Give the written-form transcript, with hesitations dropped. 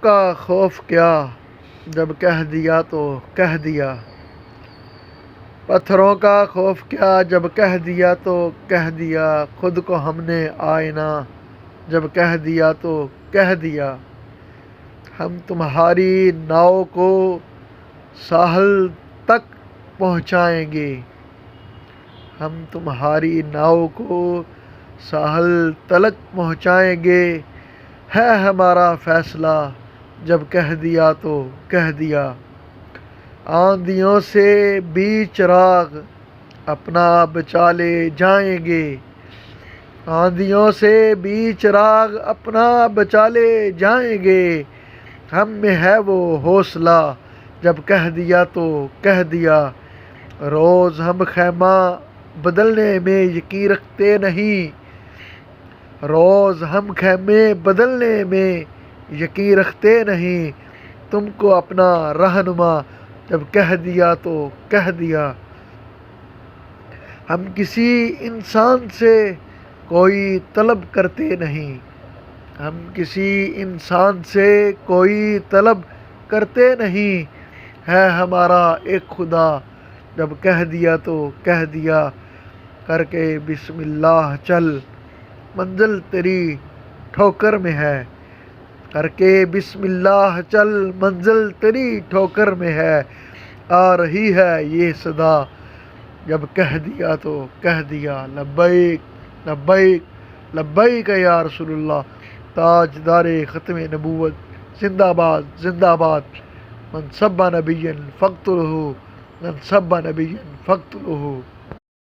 کا خوف کیا جب کہہ دیا تو کہہ دیا، پتھروں کا خوف کیا جب کہہ دیا تو کہہ دیا، خود کو ہم نے آئینہ جب کہہ دیا تو کہہ دیا، ہم تمہاری ناؤ کو ساحل تک پہنچائیں گے، ہم تمہاری ناؤ کو ساحل تلک پہنچائیں گے، ہے ہمارا فیصلہ جب کہہ دیا تو کہہ دیا، آندھیوں سے بھی چراغ اپنا بچا لے جائیں گے، آندھیوں سے بھی چراغ اپنا بچا لے جائیں گے، ہم میں ہے وہ حوصلہ جب کہہ دیا تو کہہ دیا، روز ہم خیمہ بدلنے میں یقین رکھتے نہیں، روز ہم خیمے بدلنے میں یقین رکھتے نہیں، تم کو اپنا رہنما جب کہہ دیا تو کہہ دیا، ہم کسی انسان سے کوئی طلب کرتے نہیں، ہم کسی انسان سے کوئی طلب کرتے نہیں، ہے ہمارا ایک خدا جب کہہ دیا تو کہہ دیا، کر کے بسم اللہ چل منزل تیری ٹھوکر میں ہے، کر کے بسم اللہ چل منزل تیری ٹھوکر میں ہے، آ رہی ہے یہ صدا جب کہہ دیا تو کہہ دیا، لبیک لبیک لبیک یا رسول اللہ، تاجدار ختم نبوت زندہ باد زندہ باد، من سب نبی فاقتلہ، من سب نبی فاقتلہ۔